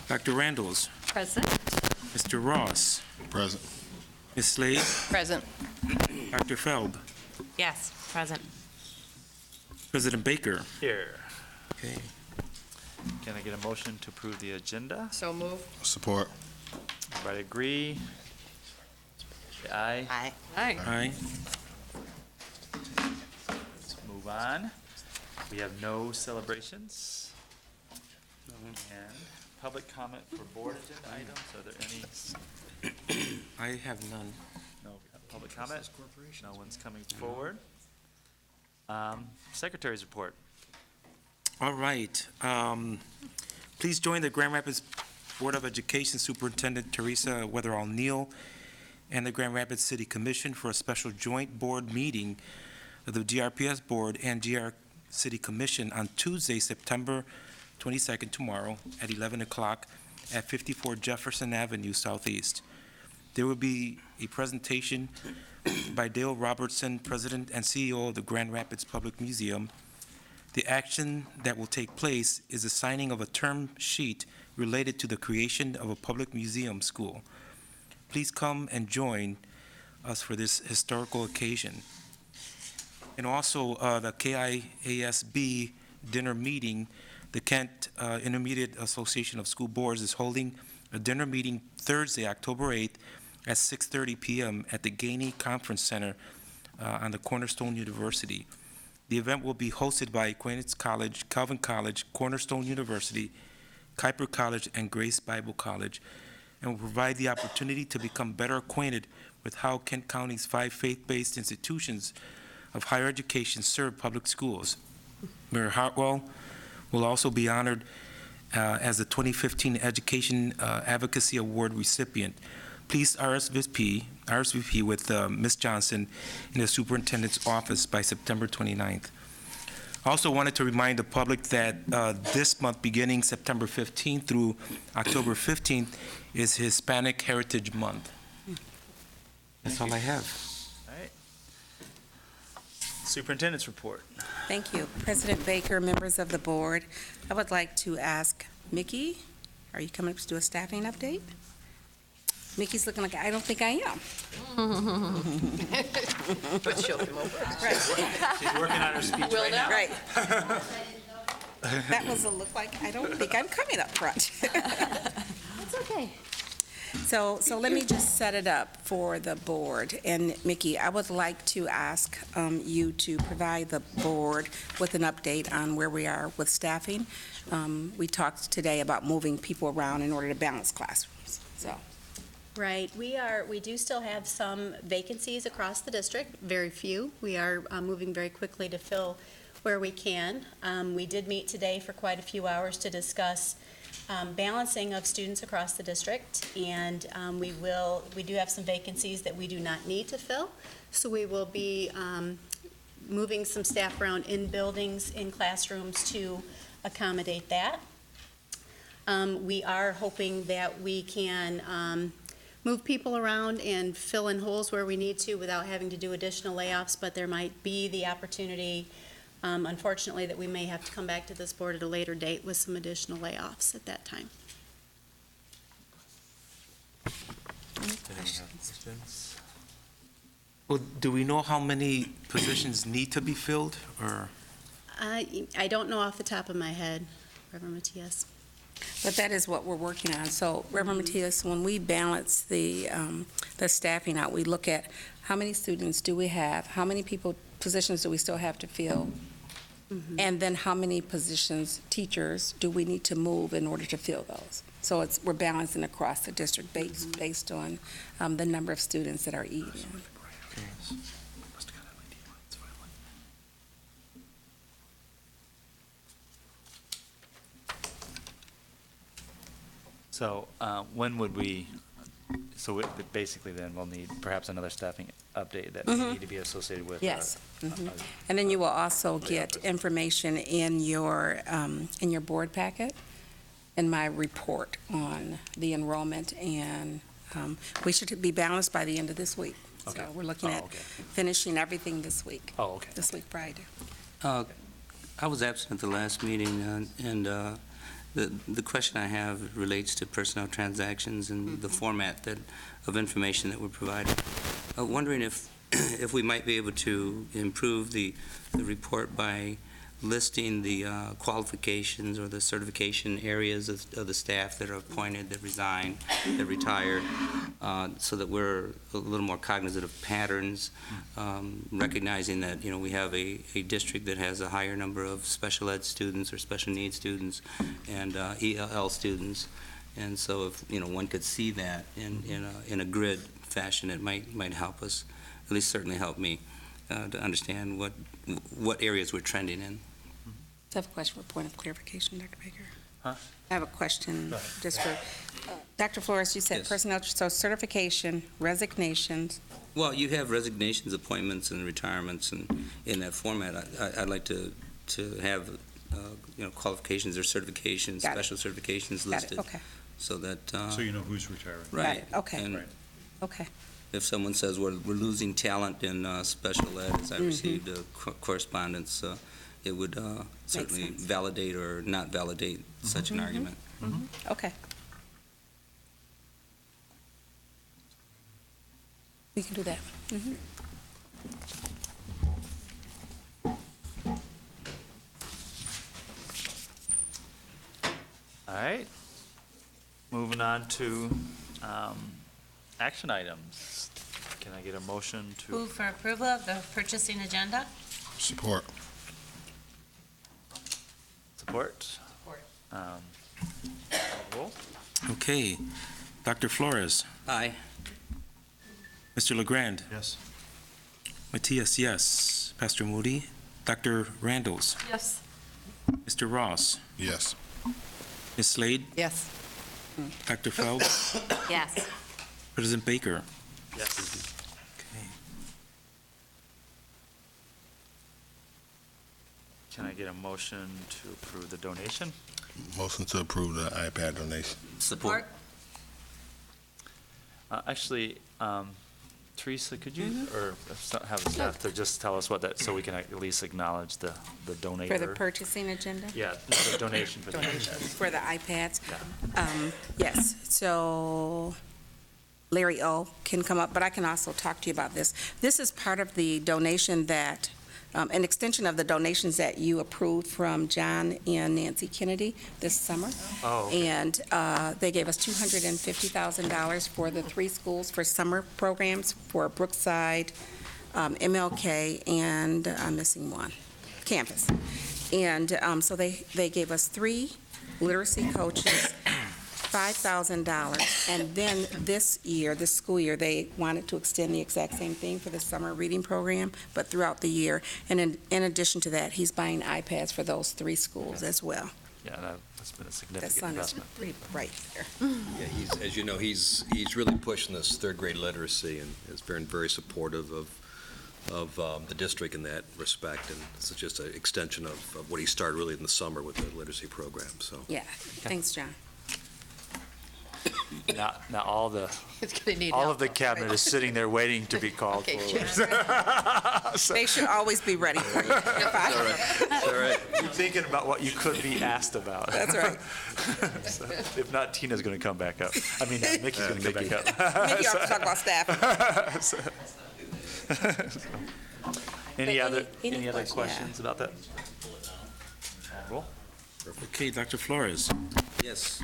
Dr. Randalls. Present. Mr. Ross. Present. Ms. Slade. Present. Dr. Feld. Yes, present. President Baker. Here. Okay. Can I get a motion to approve the agenda? So move. Support. Everybody agree? Say aye. Aye. Aye. Aye. Let's move on. We have no celebrations. And public comment for board agenda items. Are there any? I have none. No public comment? No one's coming forward. Secretary's report. All right. Please join the Grand Rapids Board of Education Superintendent Teresa Weatherall-Neal and the Grand Rapids City Commission for a special joint board meeting of the GRPS Board and GR City Commission on Tuesday, September 22nd, tomorrow, at 11 o'clock at 54 Jefferson Avenue Southeast. There will be a presentation by Dale Robertson, President and CEO of the Grand Rapids Public Museum. The action that will take place is the signing of a term sheet related to the creation of a public museum school. Please come and join us for this historical occasion. And also, the KIASB dinner meeting, the Kent Intermediate Association of School Boards is holding a dinner meeting Thursday, October 8th at 6:30 p.m. at the Gainey Conference Center on the Cornerstone University. The event will be hosted by Aquinas College, Calvin College, Cornerstone University, Kuiper College, and Grace Bible College, and will provide the opportunity to become better acquainted with how Kent County's 5 faith-based institutions of higher education serve public schools. Mayor Hartwell will also be honored as the 2015 Education Advocacy Award recipient. Please RSVP with Ms. Johnson in the superintendent's office by September 29th. Also wanted to remind the public that this month, beginning September 15th through October 15th, is Hispanic Heritage Month. That's all I have. All right. Superintendent's report. Thank you. President Baker, members of the board, I would like to ask Mickey, are you coming up to do a staffing update? Mickey's looking like, I don't think I am. But she'll come over. She's working on her speech right now. Right. That was a look like, I don't think I'm coming up front. It's okay. So let me just set it up for the board. And Mickey, I would like to ask you to provide the board with an update on where we are with staffing. We talked today about moving people around in order to balance classrooms, so. Right. We do still have some vacancies across the district, very few. We are moving very quickly to fill where we can. We did meet today for quite a few hours to discuss balancing of students across the district, and we do have some vacancies that we do not need to fill, so we will be moving some staff around in buildings, in classrooms to accommodate that. We are hoping that we can move people around and fill in holes where we need to without having to do additional layoffs, but there might be the opportunity, unfortunately, that we may have to come back to this board at a later date with some additional layoffs at that time. Well, do we know how many positions need to be filled, or? I don't know off the top of my head, Reverend Matias. But that is what we're working on. So, Reverend Matias, when we balance the staffing out, we look at how many students do we have, how many positions do we still have to fill, and then how many positions, teachers, do we need to move in order to fill those. So we're balancing across the district based on the number of students that are eating. So when would we, basically then we'll need perhaps another staffing update that may need to be associated with. Yes. And then you will also get information in your board packet, in my report on the enrollment, and we should be balanced by the end of this week. Okay. So we're looking at finishing everything this week. Oh, okay. This week, Friday. I was absent at the last meeting, and The question I have relates to personnel transactions and the format of information that we're providing. Wondering if we might be able to improve the report by listing the qualifications or the certification areas of the staff that are appointed, that resign, that retired, so that we're a little more cognizant of patterns, recognizing that, we have a district that has a higher number of special ed students or special needs students and ELL students. And so if, one could see that in a grid fashion, it might help us, at least certainly help me, to understand what areas we're trending in. I have a question for point of clarification, Dr. Baker. Huh? I have a question Go ahead. just for, Dr. Flores, you said Yes. personnel, so certification, resignations. Well, you have resignations, appointments, and retirements, and in that format, I'd like to have, qualifications or certifications, Got it. special certifications Got listed. it, okay. So that, So you know who's retiring. right. Got it, okay. And Right. Okay, if someone says we're losing talent in special ed, as I received correspondence, it would certainly sense. validate or not validate such an argument. okay. We can do that. All right. Moving on to action items. Can I get a motion to, Move for approval of the purchasing agenda? Support. support? Support. Roll. Okay. Dr. Flores? Aye. Mr. LeGrand? Yes. Matias, yes. Pastor Moody? Dr. Randalls? Yes. Mr. Ross? Yes. Ms. Slade? Yes. Dr. Phelps? Yes. President Baker? Yes. Okay. Can I get a motion to approve the donation? Motion to approve the iPad donation. Support. Actually, Teresa, could you, or have the staff to just tell us what that, so we can at least acknowledge the donator? For the purchasing agenda? Yeah, the donation for the For the iPads? Yeah. Yes, so Larry O. can come up, but I can also talk to you about this. This is part of the donation that, an extension of the donations that you approved from John and Nancy Kennedy this summer. Oh, okay. And they gave us $250,000 for the 3 schools for summer programs for Brookside, MLK, and I'm missing one, campus. And so they gave us 3 literacy coaches, $5,000. And then this school year, they wanted to extend the exact same thing for the summer reading program, but throughout the year. And in addition to that, he's buying iPads for those 3 schools as well. Yeah, that's been a That significant son is investment. right there. Yeah, as you know, he's really pushing this third grade literacy and has been very supportive of the district in that respect. And this is just an extension of what he started really in the summer with the literacy program, so. Yeah, thanks, John. Now all It's gonna need of the cabinet is sitting there waiting to be called Okay, for. They should always be ready for you. All right. You're thinking about what you could be asked about. That's right. So, if not, Tina's going to come back up. I mean, Mickey's going to come back up. Maybe you ought to talk about staff. Any other any questions? questions about that? Roll. Okay, Dr. Flores? Yes.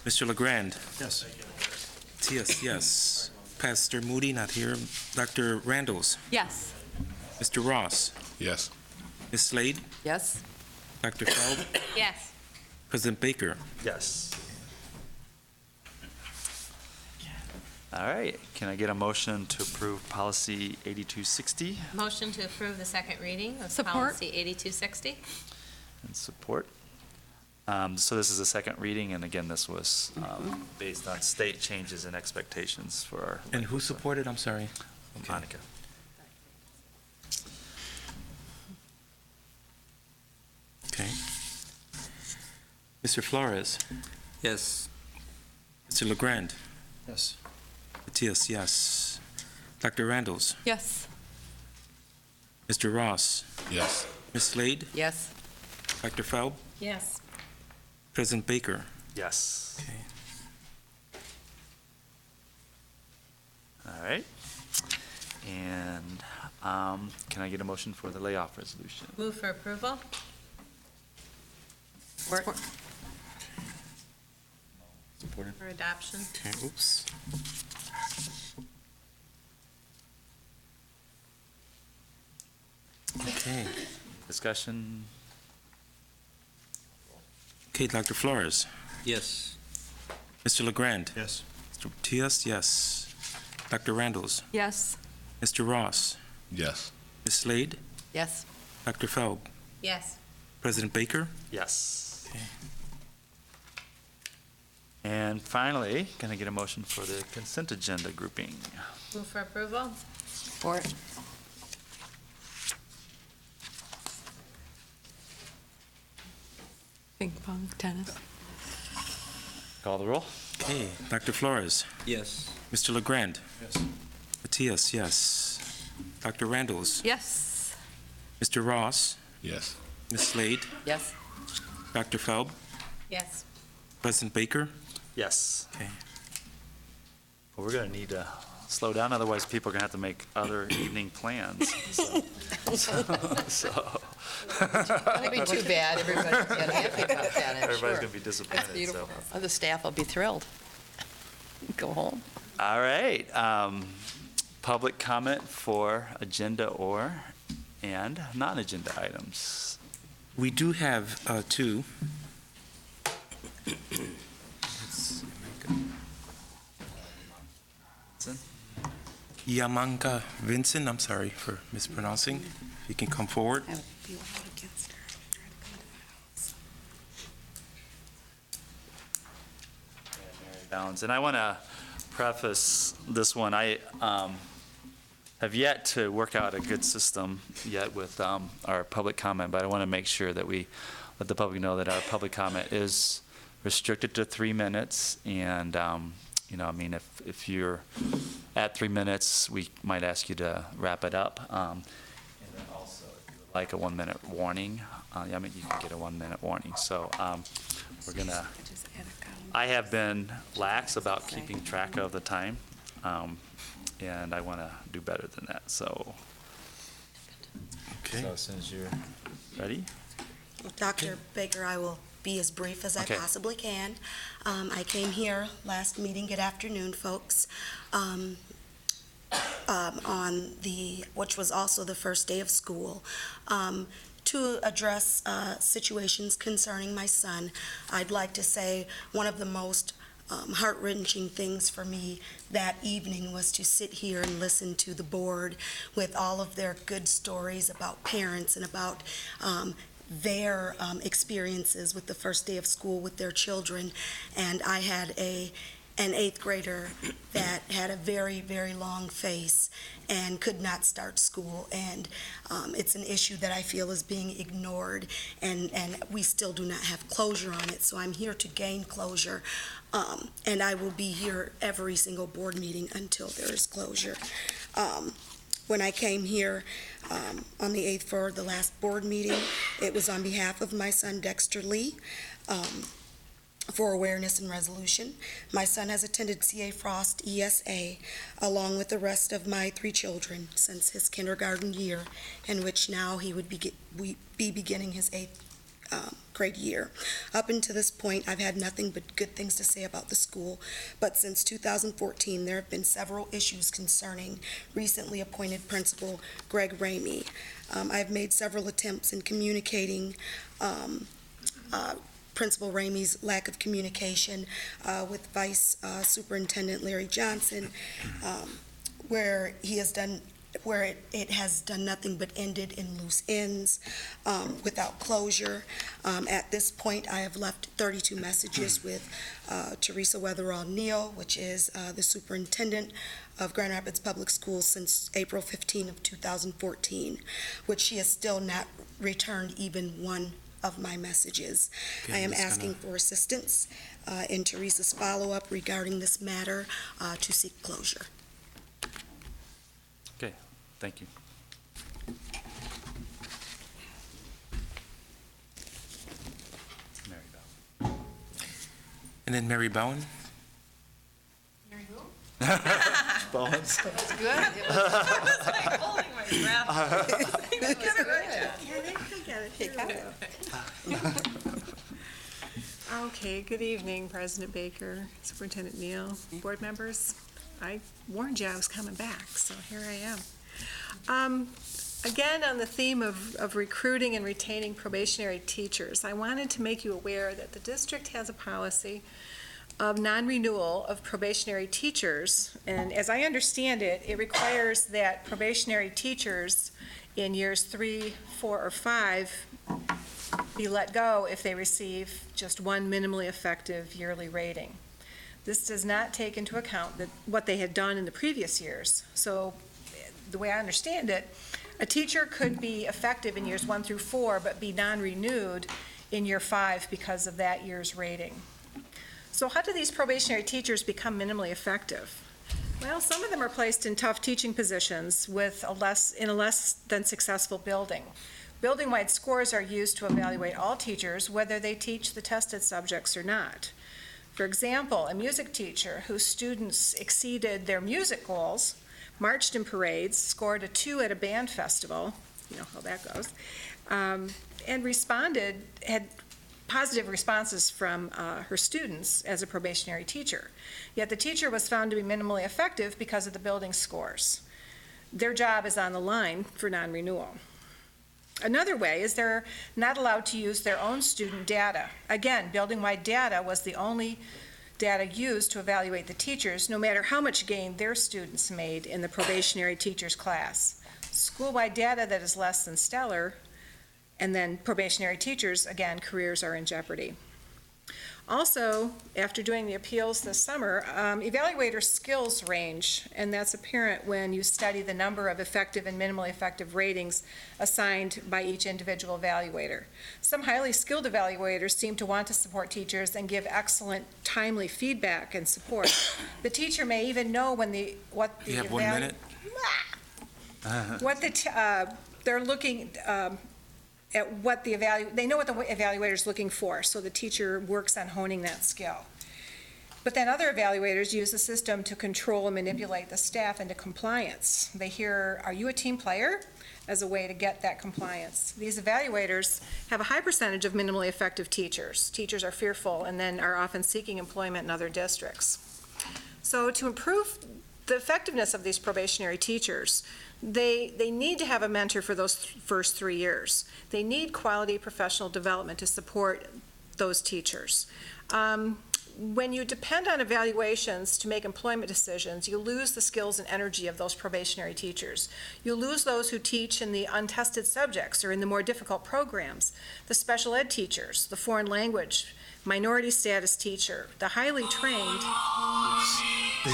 Mr. LeGrand? Yes. Matias, yes. Pastor Moody, not here. Dr. Randalls? Yes. Mr. Ross? Yes. Ms. Slade? Yes. Dr. Phelps? Yes. President Baker? Yes. All right. Can I get a motion to approve policy 8260 Motion to approve the second reading of Support. policy 8260? and support? So this is a second reading, and again, this was based on state changes and expectations for our. And who supported? I'm sorry. Monica. Okay. Mr. Flores? Yes. Mr. LeGrand? Yes. Matias, yes. Dr. Randalls? Yes. Mr. Ross? Yes. Ms. Slade? Yes. Dr. Phelps? Yes. President Baker. Yes. Okay. All right. And can I get a motion for the layoff resolution? Move for approval? Support. Supported. For adoption? Okay, oops. Okay. Discussion? Okay, Dr. Flores. Yes. Mr. LeGrand. Yes. Mr. Matias, yes. Dr. Randalls. Yes. Mr. Ross. Yes. Ms. Slade. Yes. Dr. Feld. Yes. President Baker. Yes. Okay. And finally, can I get a motion for the consent agenda grouping? Move for approval? Support. Ping pong, tennis. Call the roll? Okay, Dr. Flores. Yes. Mr. LeGrand. Yes. Matias, yes. Dr. Randalls. Yes. Mr. Ross. Yes. Ms. Slade. Yes. Dr. Feld. Yes. President Baker. Yes. Okay. Well, we're going to need to slow down, otherwise people are going to have to make other evening plans. So That'd be too bad. Everybody's going to be happy about that, I'm everybody's sure. going to be disappointed. so. Beautiful. Oh, the staff will be thrilled. Go home. All right. Public comment for agenda and non-agenda items. We do have two. Yamanka Vincent, I'm sorry for mispronouncing. If you can come forward. Balance. And I want to preface this one. I have yet to work out a good system yet with our public comment, but I want to make sure that we let the public know that our public comment is restricted to 3 minutes. And, you know, I mean, if you're at 3 minutes, we might ask you to wrap it up. And then also, if you would like a 1 minute warning, I mean, you can get a 1 minute warning. So we're going to I have been lax about keeping track of the time, and I want to do better than that. So Okay. as soon as you're ready. Dr. Baker, I will be as brief as I Okay. possibly can. I came here last meeting, good afternoon, folks, which was also the first day of school, to address situations concerning my son. I'd like to say one of the most heart-wrenching things for me that evening was to sit here and listen to the board with all of their good stories about parents and about their experiences with the first day of school with their children. And I had an eighth grader that had a very, very long face and could not start school. And it's an issue that I feel is being ignored, and we still do not have closure on it. So I'm here to gain closure, and I will be here every single board meeting until there is closure. When I came here on the 8th for the last board meeting, it was on behalf of my son Dexter Lee, for awareness and resolution. My son has attended C.A. Frost ESA along with the rest of my 3 children since his kindergarten year, in which now he would be beginning his 8th grade year. Up until this point, I've had nothing but good things to say about the school, but since 2014, there have been several issues concerning recently appointed principal Greg Ramey. I've made several attempts in communicating Principal Ramey's lack of communication with Vice Superintendent Larry Johnson, where it has done nothing but ended in loose ends without closure. At this point, I have left 32 messages with Teresa Weatherall Neal, which is the superintendent of Grand Rapids Public Schools since April 15 of 2014, which she has still not returned even one of my messages. Okay, I am I'm just asking for assistance in Teresa's follow-up regarding this matter to seek closure. Okay, thank you. Mary Beth. And then Mary Bowen. Bones. That's good. It was Holding my breath. Okay, good evening, President Baker, Superintendent Neal, board members. I warned you I was coming back, so here I am. Again, on the theme of recruiting and retaining probationary teachers, I wanted to make you aware that the district has a policy of non-renewal of probationary teachers, and as I understand it, it requires that probationary teachers in years 3, 4, or 5 be let go if they receive just one minimally effective yearly rating. This does not take into account what they had done in the previous years. So the way I understand it, a teacher could be effective in years 1 through 4, but be non-renewed in year 5 because of that year's rating. So how do these probationary teachers become minimally effective? Well, some of them are placed in tough teaching positions in a less than successful building. Building-wide scores are used to evaluate all teachers, whether they teach the tested subjects or not. For example, a music teacher whose students exceeded their music goals, marched in parades, scored a 2 at a band festival, you know how that goes, and had positive responses from her students as a probationary teacher. Yet the teacher was found to be minimally effective because of the building scores. Their job is on the line for non-renewal. Another way is they're not allowed to use their own student data. Again, building-wide data was the only data used to evaluate the teachers, no matter how much gain their students made in the probationary teachers class. School-wide data that is less than stellar, and then probationary teachers, again, careers are in jeopardy. Also, after doing the appeals this summer, evaluator skills range, and that's apparent when you study the number of effective and minimally effective ratings assigned by each individual evaluator. Some highly skilled evaluators seem to want to support teachers and give excellent, timely feedback and support. The teacher may even know You have 1 minute. they're looking at what they know what the evaluator is looking for, so the teacher works on honing that skill. But then other evaluators use the system to control and manipulate the staff into compliance. They hear, "Are you a team player?" as a way to get that compliance. These evaluators have a high percentage of minimally effective teachers. Teachers are fearful and then are often seeking employment in other districts. So to improve the effectiveness of these probationary teachers, they need to have a mentor for those first 3 years. They need quality professional development to support those teachers. When you depend on evaluations to make employment decisions, you lose the skills and energy of those probationary teachers. You lose those who teach in the untested subjects or in the more difficult programs, the special ed teachers, the foreign language, minority status teacher, the highly trained. You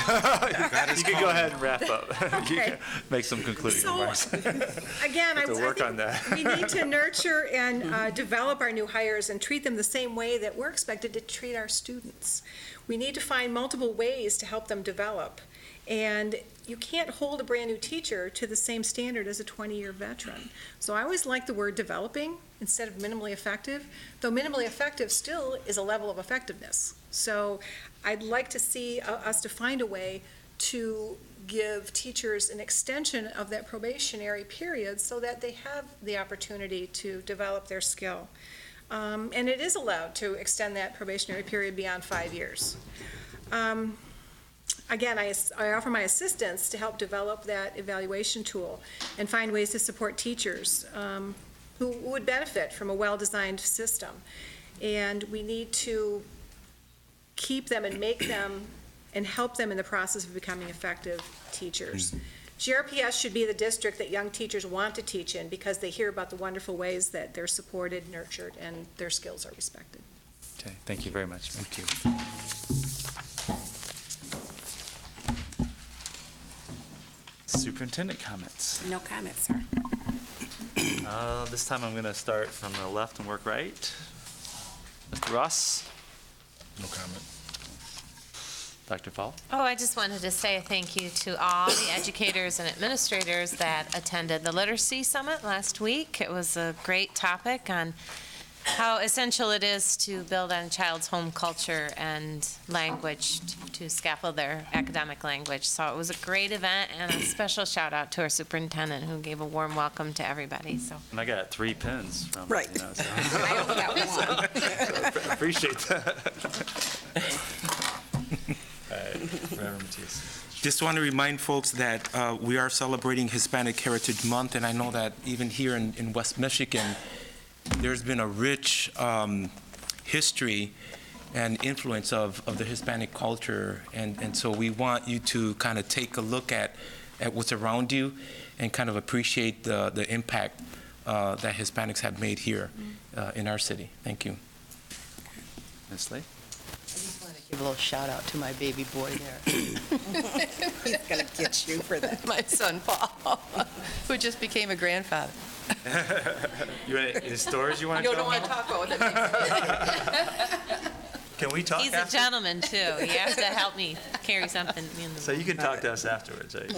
can go ahead and wrap up. You Okay. can make some concluding remarks. Again, I To work think on that. we need to nurture and develop our new hires and treat them the same way that we're expected to treat our students. We need to find multiple ways to help them develop. And you can't hold a brand-new teacher to the same standard as a 20-year veteran. So I always like the word developing instead of minimally effective, though minimally effective still is a level of effectiveness. So I'd like to see us to find a way to give teachers an extension of that probationary period so that they have the opportunity to develop their skill. And it is allowed to extend that probationary period beyond 5 years. Again, I offer my assistance to help develop that evaluation tool and find ways to support teachers who would benefit from a well-designed system. And we need to keep them and make them and help them in the process of becoming effective teachers. GRPS should be the district that young teachers want to teach in because they hear about the wonderful ways that they're supported, nurtured, and their skills are respected. Okay, thank you very much. Thank you. Superintendent comments. No comments, sir. This time I'm going to start from the left and work right. Mr. Ross, No comment. Dr. Fall. Oh, I just wanted to say a thank you to all the educators and administrators that attended the Literacy Summit last week. It was a great topic on how essential it is to build on a child's home culture and language to scaffold their academic language. So it was a great event, and a special shout out to our superintendent who gave a warm welcome to everybody. So And I got 3 pins from it, Right. you know, so I only got one. I appreciate that. All right, Reverend Matias. Just want to remind folks that we are celebrating Hispanic Heritage Month, and I know that even here in West Michigan, there's been a rich history and influence of the Hispanic culture, and so we want you to kind of take a look at what's around you and kind of appreciate the impact that Hispanics have made here in our city. Thank you. Ms. Lee? Give a little shout out to my baby boy there. He's going to get you for that. My son Paul, who just became a grandfather. You want any stories you want You to don't tell? want to talk about it. Can we talk he's a after? gentleman, too. He has to help me carry something in the So you can talk to us afterwards. Right?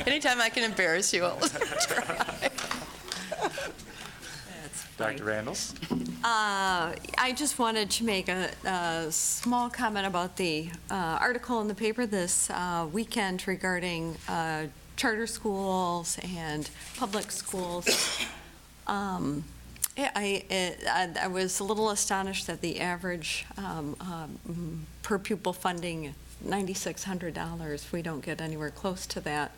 Anytime I can embarrass you, I'll try. Dr. Randalls? I just wanted to make a small comment about the article in the paper this weekend regarding charter schools and public schools. I was a little astonished that the average per pupil funding, $9,600, we don't get anywhere close to that.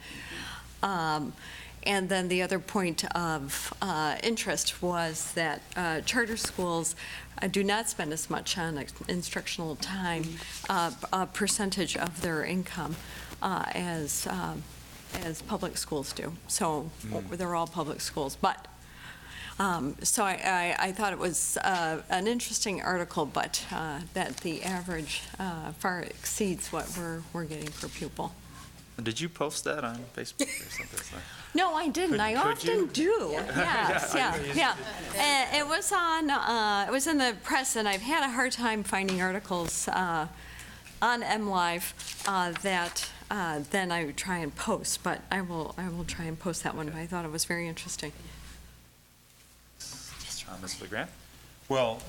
And then the other point of interest was that charter schools do not spend as much on instructional time, a percentage of their income, as public schools do. So they're all public schools. But so I thought it was an interesting article, but that the average far exceeds what we're getting per pupil. Did you post that on Facebook or something? No, I didn't. I Could often you? do. Yes, yeah. It was on. It was in the press, and I've had a hard time finding articles on MLive that then I would try and post. But I will try and post that one. I thought it was very interesting. Ms. LeGrand? Well,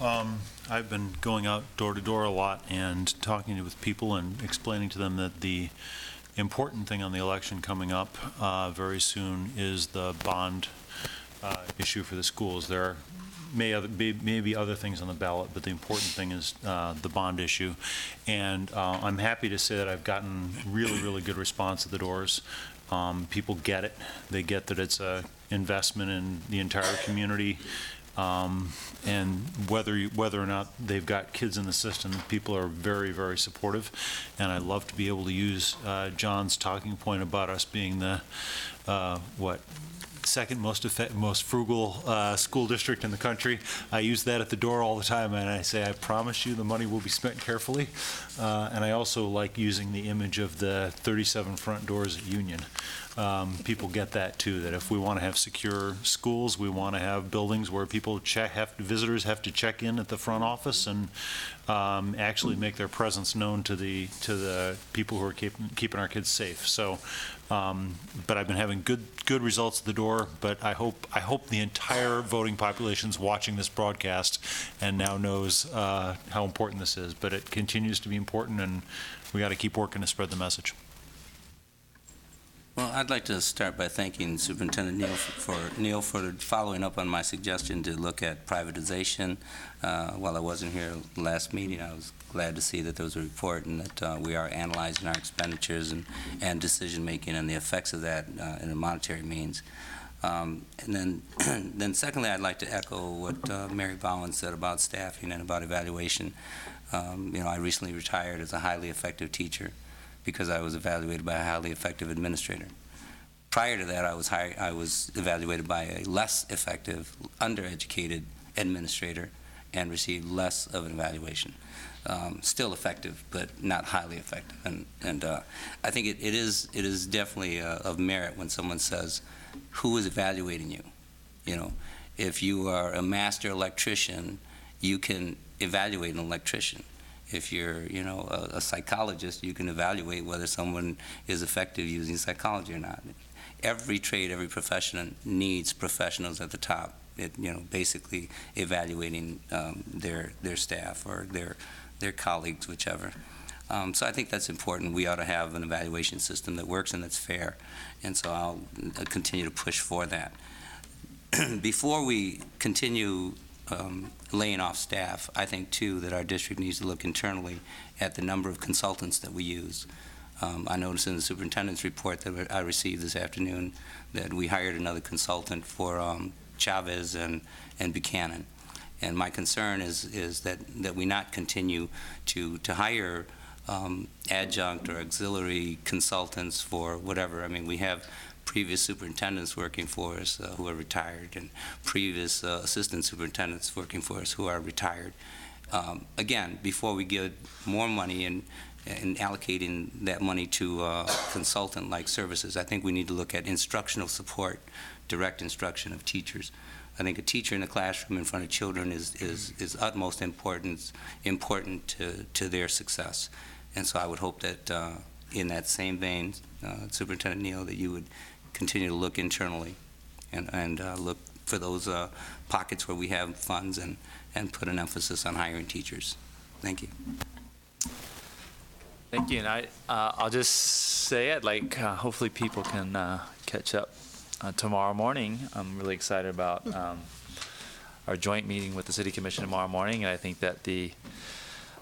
I've been going out door to door a lot and talking with people and explaining to them that the important thing on the election coming up very soon is the bond issue for the schools. There may be other things on the ballot, but the important thing is the bond issue. And I'm happy to say that I've gotten really good response at the doors. People get it. They get that it's an investment in the entire community. And whether or not they've got kids in the system, people are very supportive. And I love to be able to use John's talking point about us being the second most frugal school district in the country. I use that at the door all the time, and I say, I promise you the money will be spent carefully. And I also like using the image of the 37 front doors at Union. People get that too, that if we want to have secure schools, we want to have buildings where visitors have to check in at the front office and actually make their presence known to the people who are keeping our kids safe. So, but I've been having good results at the door. But I hope the entire voting population's watching this broadcast and now knows how important this is. But it continues to be important, and we got to keep working to spread the message. Well, I'd like to start by thanking Superintendent Neal for following up on my suggestion to look at privatization. While I wasn't here last meeting, I was glad to see that there was a report and that we are analyzing our expenditures and decision-making and the effects of that in a monetary means. And then secondly, I'd like to echo what Mary Bowen said about staffing and about evaluation. I recently retired as a highly effective teacher because I was evaluated by a highly effective administrator. Prior to that, I was evaluated by a less effective, undereducated administrator and received less of an evaluation. Still effective, but not highly effective. And I think it is definitely of merit when someone says, who is evaluating you? If you are a master electrician, you can evaluate an electrician. If you're, a psychologist, you can evaluate whether someone is effective using psychology or not. every trade, every profession needs professionals at the top. Basically evaluating their staff or their colleagues, whichever. So I think that's important. We ought to have an evaluation system that works and that's fair. And so I'll continue to push for that. Before we continue laying off staff, I think, too, that our district needs to look internally at the number of consultants that we use. I noticed in the superintendent's report that I received this afternoon that we hired another consultant for Chavez and Buchanan. And my concern is that we not continue to hire adjunct or auxiliary consultants for whatever. I mean, we have previous superintendents working for us who are retired, and previous assistant superintendents working for us who are retired. Again, before we give more money and allocating that money to consultant-like services, I think we need to look at instructional support, direct instruction of teachers. I think a teacher in a classroom in front of children is utmost important to their success. And so I would hope that in that same vein, Superintendent Neal, that you would continue to look internally and look for those pockets where we have funds and put an emphasis on hiring teachers. Thank you. Thank you, and I'll just say I'd like, hopefully people can catch up tomorrow morning. I'm really excited about our joint meeting with the City Commission tomorrow morning, and I think that the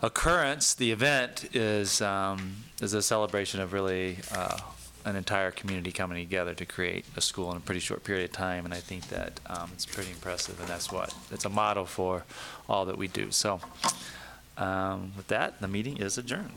occurrence, the event, is a celebration of really an entire community coming together to create a school in a pretty short period of time, and I think that it's pretty impressive, and it's a model for all that we do. So with that, the meeting is adjourned.